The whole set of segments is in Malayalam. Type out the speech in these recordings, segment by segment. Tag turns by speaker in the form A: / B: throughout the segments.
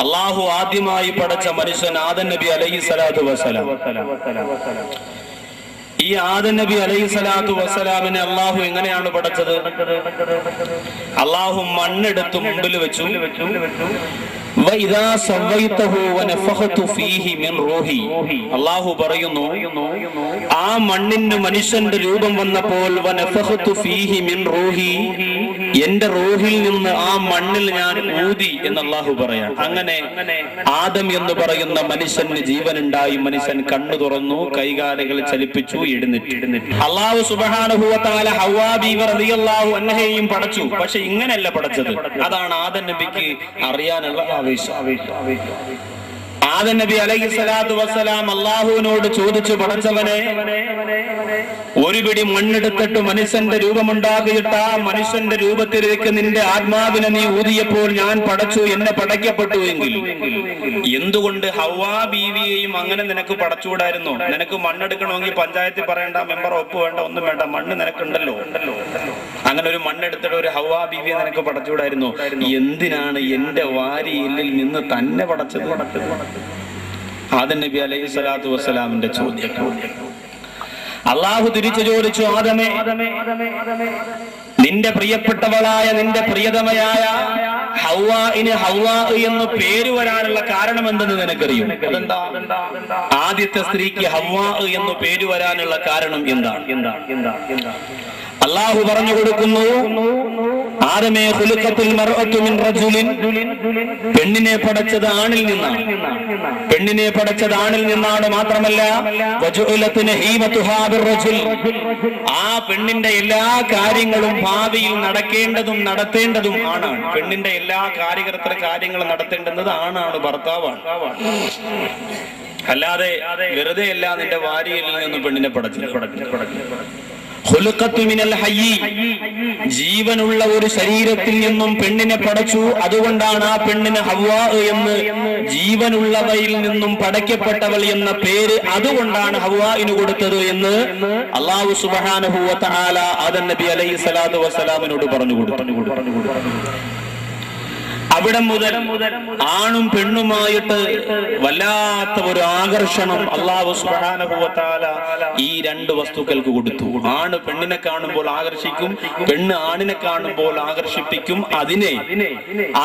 A: അള്ളാഹു ആദ്യമായി പടച്ച മനുഷ്യൻ ആദം നബി അലൈഹി സ്വലാത്തു വസ്സലാം. ഈ ആദം നബി അലൈഹി സ്വലാത്തു വസ്സലാമിനെ അള്ളാഹു എങ്ങനെയാണ് പടച്ചത്? അള്ളാഹു മണ്ണെടുത്ത് മുമ്പിൽ വെച്ചു. അള്ളാഹു പറയുന്നു, ആ മണ്ണിന് മനുഷ്യന്റെ രൂപം വന്നപ്പോൾ എന്റെ റൂഹിൽ നിന്ന് ആ മണ്ണിൽ ഞാൻ ഊതി എന്ന് അള്ളാഹു പറയാം. അങ്ങനെ ആദം എന്ന് പറയുന്ന മനുഷ്യന് ജീവനുണ്ടായി. മനുഷ്യൻ കണ്ണു തുറന്നു, കൈകാലുകൾ ചലിപ്പിച്ചു, എഴുന്നേറ്റ്. അള്ളാഹു സുബ്ഹാനഹു വ തആല ഹവ്വാ ബീവി റളിയല്ലാഹു അൻഹയെയും പടച്ചു. പക്ഷെ ഇങ്ങനെയല്ല പടച്ചത്. അതാണ് ആദം നബിക്ക് അറിയാനുള്ള ആവേശം. ആദം നബി അലൈഹി സ്വലാത്തു വസ്സലാം അള്ളാഹുവിനോട് ചോദിച്ചു, പടച്ചവനെ, ഒരു പിടി മണ്ണെടുത്തിട്ട് മനുഷ്യന്റെ രൂപമുണ്ടാക്കിയിട്ട് ആ മനുഷ്യന്റെ രൂപത്തിലേക്ക് നിന്റെ ആത്മാവിനെ നീ ഊതിയപ്പോൾ ഞാൻ പടച്ചു, എന്നെ പടയ്ക്കപ്പെട്ടു എങ്കിൽ എന്തുകൊണ്ട് ഹവ്വാ ബീവിയെയും അങ്ങനെ നിനക്ക് പടച്ചുകൂടായിരുന്നോ? നിനക്ക് മണ്ണെടുക്കണമെങ്കിൽ പഞ്ചായത്തിൽ പറയേണ്ട, മെമ്പർ ഒപ്പ് വേണ്ട, ഒന്നും വേണ്ട, മണ്ണ് നിനക്കുണ്ടല്ലോ. അങ്ങനെ ഒരു മണ്ണെടുത്തിട്ട് ഒരു ഹവ്വാ ബീവിയെ നിനക്ക് പടച്ചുകൂടായിരുന്നോ? എന്തിനാണ് എന്റെ വാരിയെല്ലിൽ നിന്ന് തന്നെ പടച്ചത്? ആദം നബി അലൈഹി സ്വലാത്തു വസ്സലാമിന്റെ ചോദ്യം. അള്ളാഹു തിരിച്ചു ചോദിച്ചു, ആദമേ, നിന്റെ പ്രിയപ്പെട്ടവളായ നിന്റെ പ്രിയതമയായ ഹവ്വാഇന് ഹവ്വാ എന്ന് പേര് വരാനുള്ള കാരണം എന്തെന്ന് നിനക്കറിയും? അതെന്താ? ആദ്യത്തെ സ്ത്രീക്ക് ഹവ്വാ എന്ന് പേര് വരാനുള്ള കാരണം എന്താണ്? അള്ളാഹു പറഞ്ഞു കൊടുക്കുന്നു, ആദമേ ഖുലിഖത്തുൽ മർഅതു മിൻ റജുലിൻ, പെണ്ണിനെ പടച്ചത് ആണിൽ നിന്നാണ്. പെണ്ണിനെ പടച്ചത് ആണിൽ നിന്നാണ്. മാത്രമല്ല വജുഇലതു നഹീമതുഹാ ബിർറജുൽ, ആ പെണ്ണിന്റെ എല്ലാ കാര്യങ്ങളും ഭാവിയിൽ നടക്കേണ്ടതും നടത്തേണ്ടതും ആണാണ്. പെണ്ണിന്റെ എല്ലാ കാര്യങ്ങളും നടത്തേണ്ടുന്നത് ആണാണ്, ഭർത്താവാണ്. അല്ലാതെ വെറുതെ അല്ല നിന്റെ വാരിയിൽ നിന്നും പെണ്ണിനെ പടച്ചു. ജീവനുള്ള ഒരു ശരീരത്തിൽ നിന്നും പെണ്ണിനെ പടച്ചു. അതുകൊണ്ടാണ് ആ പെണ്ണിന് ഹവ്വാ എന്ന്, ജീവനുള്ളവയിൽ നിന്നും പടയ്ക്കപ്പെട്ടവൾ എന്ന പേര് അതുകൊണ്ടാണ് ഹവ്വാഇന് കൊടുത്തത് എന്ന് അല്ലാഹു സുബ്ഹാനഹു വ തആല ആദം നബി അലൈഹി സ്വലാത്തു വസ്സലാമിനോട് പറഞ്ഞു കൊടുത്തു. അവിടെ മുതൽ ആണും പെണ്ണുമായിട്ട് വല്ലാത്ത ഒരു ആകർഷണം അല്ലാഹു സുബ്ഹാനഹു വ തആല ഈ രണ്ട് വസ്തുക്കൾക്ക് കൊടുത്തു. ആണ് പെണ്ണിനെ കാണുമ്പോൾ ആകർഷിക്കും, പെണ്ണ് ആണിനെ കാണുമ്പോൾ ആകർഷിപ്പിക്കും. അതിനെ,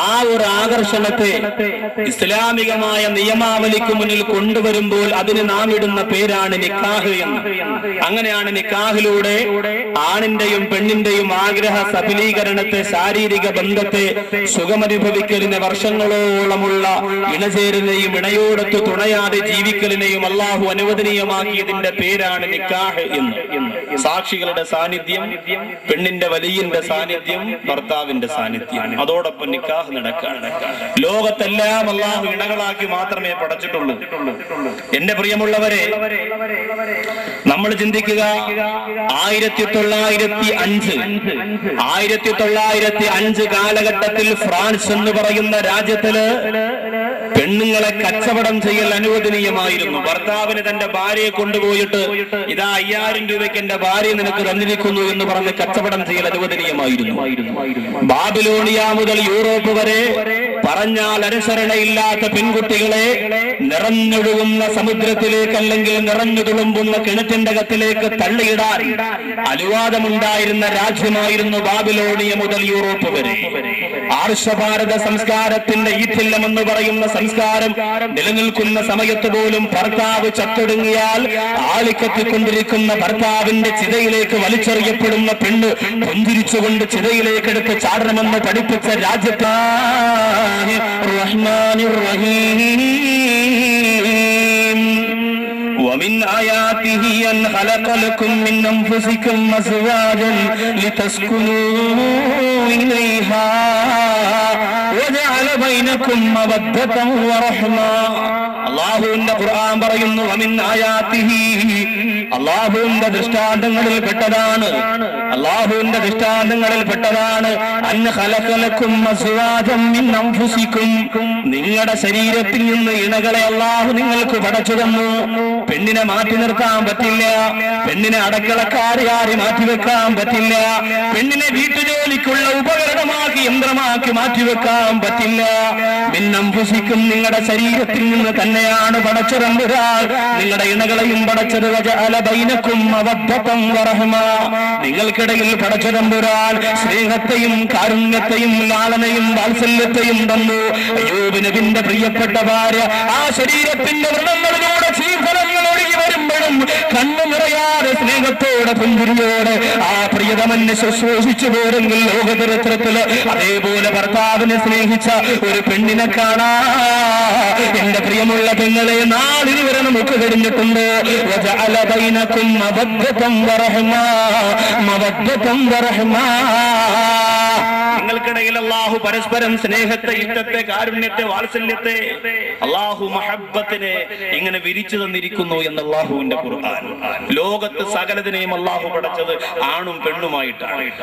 A: ആ ഒരു ആകർഷണത്തെ ഇസ്ലാമികമായ നിയമാവലിക്ക് മുന്നിൽ കൊണ്ടുവരുമ്പോൾ അതിന് നാം ഇടുന്ന പേരാണ് നിക്കാഹ് എന്ന്. അങ്ങനെയാണ് നിക്കാഹിലൂടെ ആണിന്റെയും പെണ്ണിന്റെയും ആഗ്രഹ സഫലീകരണത്തെ, ശാരീരിക ബന്ധത്തെ, സുഖമനുഭവിക്കലിനെ, വർഷങ്ങളോളമുള്ള ഇണചേരലിനെയും ഇണയോടൊത്ത് തുണയാതെ ജീവിക്കലിനെയും അള്ളാഹു അനുവദനീയമാക്കിയതിന്റെ പേരാണ് നിക്കാഹ് എന്ന്. സാക്ഷികളുടെ സാന്നിധ്യം, പെണ്ണിന്റെ വലിയന്റെ സാന്നിധ്യം, ഭർത്താവിന്റെ സാന്നിധ്യം, അതോടൊപ്പം നിക്കാഹ് നടക്കാണ്. ലോകത്തെല്ലാം അള്ളാഹു ഇണകളാക്കി മാത്രമേ പടച്ചിട്ടുള്ളൂ. എന്റെ പ്രിയമുള്ളവരെ, നമ്മൾ ചിന്തിക്കുക, 1905 കാലഘട്ടത്തിൽ ഫ്രാൻസ് എന്ന് പറയുന്ന രാജ്യത്തില് പെണ്ണുങ്ങളെ കച്ചവടം ചെയ്യൽ അനുവദനീയമായിരുന്നു. ഭർത്താവിന് തന്റെ ഭാര്യയെ കൊണ്ടുപോയിട്ട് ഇതാ 5000 രൂപയ്ക്ക് എന്റെ ഭാര്യ നിനക്ക് തന്നിരിക്കുന്നു എന്ന് പറഞ്ഞ് കച്ചവടം ചെയ്യൽ അനുവദനീയമായിരുന്നു. ബാബിലോണിയ മുതൽ യൂറോപ്പ് വരെ പറഞ്ഞാൽ അനുസരണയില്ലാത്ത പെൺകുട്ടികളെ നിറഞ്ഞൊഴുകുന്ന സമുദ്രത്തിലേക്ക്, അല്ലെങ്കിൽ നിറഞ്ഞു തുളുമ്പുന്ന കിണറ്റിന്റെ അകത്തിലേക്ക് തള്ളിയിടാൻ അനുവാദമുണ്ടായിരുന്ന രാജ്യമായിരുന്നു ബാബിലോണിയ മുതൽ യൂറോപ്പ് വരെ. ആർഷഭാരത സംസ്കാരത്തിന്റെ ഈറ്റില്ലം എന്ന് പറയുന്ന സംസ്കാരം നിലനിൽക്കുന്ന സമയത്ത് പോലും ഭർത്താവ് ചത്തൊടുങ്ങിയാൽ ആളിക്കത്തിക്കൊണ്ടിരിക്കുന്ന ഭർത്താവിന്റെ ചിതയിലേക്ക് വലിച്ചെറിയപ്പെടുന്ന പെണ്ണ് പുഞ്ചിരിച്ചുകൊണ്ട് ചിതയിലേക്ക് എടുത്ത് ചാടണമെന്ന് പഠിപ്പിച്ച രാജ്യത്ത് റഹ്മാനിർ റഹീം. ومن آياته أن خلق لكم من أنفسكم أزواجا لتسكنوا إليها وجعل بينكم مودة ورحمة. അള്ളാഹുവിന്റെ ഖുർആൻ പറയുന്നു, വമിൻ ആയാതിഹി, അള്ളാഹുവിന്റെ ദൃഷ്ടാന്തങ്ങളിൽ പെട്ടതാണ്. അള്ളാഹുവിന്റെ ദൃഷ്ടാന്തങ്ങളിൽ പെട്ടതാണ് അന്ന ഖലഖലകും അസ്വാജം മിൻ അൻഫുസികും. നിങ്ങളുടെ ശരീരത്തിൽ നിന്ന് ഇണകളെ അള്ളാഹു നിങ്ങൾക്ക് പടച്ചു തന്നു. പെണ്ണിനെ മാറ്റി നിർത്താൻ പറ്റില്ല. പെണ്ണിനെ അടക്കളക്കാരിയായി മാറ്റിവെക്കാൻ പറ്റില്ല. പെണ്ണിനെ വീട്ടുജോലിക്കുള്ള ഉപകരണമാക്കി യന്ത്രമാക്കി മാറ്റിവെക്കാൻ പറ്റില്ല. മിൻ അൻഫുസികും നിങ്ങളുടെ ശരീരത്തിൽ നിന്ന് തന്നെയാണ് പടച്ച തമ്പുരാൻ നിങ്ങളുടെ ഇണകളെയും പടച്ചത്. വജഅല ബൈനകും മവദ്ദതൻ വറഹ്മ. നിങ്ങൾക്കിടയിൽ പടച്ച തമ്പുരാൻ സ്നേഹത്തെയും കാരുണ്യത്തെയും ലാളനയും വാത്സല്യത്തെയും തന്നു. അയ്യൂബ് നബിയുടെ പ്രിയപ്പെട്ട ഭാര്യ ആ ശരീരത്തിന്റെ വ്രണങ്ങളിലൂടെ ശീതളങ്ങൾ ഒഴുകി വരുമ്പോഴും കണ്ണു നിറയാതെ സ്നേഹത്തോടെ പുഞ്ചിരിയോടെ ആ പ്രിയതമനെ ശുശ്രൂഷിച്ചു പോരെങ്കിൽ ലോകചരിത്രത്തില് അതേപോലെ ഭർത്താവിനെ സ്നേഹിച്ച ഒരു പെണ്ണിനെ കാണാ. എന്റെ പ്രിയമുള്ള പെങ്ങളെ നാളിൽ വരെ നമുക്ക് കഴിഞ്ഞിട്ടുണ്ട്. വജഅല ബൈനകും മവദ്ദതൻ വറഹ്മ. മവദ്ദതൻ വറഹ്മ. നിങ്ങൾക്കിടയിൽ അള്ളാഹു പരസ്പരം സ്നേഹത്തെ, ഇഷ്ടത്തെ, കാരുണ്യത്തെ, വാത്സല്യത്തെ, അള്ളാഹു മഹബ്ബത്തിനെ ഇങ്ങനെ വിരിച്ചു തന്നിരിക്കുന്നു എന്ന് അള്ളാഹുവിന്റെ ഖുർആൻ. ലോകത്ത് സകലതിനെയും അള്ളാഹു പടച്ചത് ആണും പെണ്ണുമായിട്ടാണ്.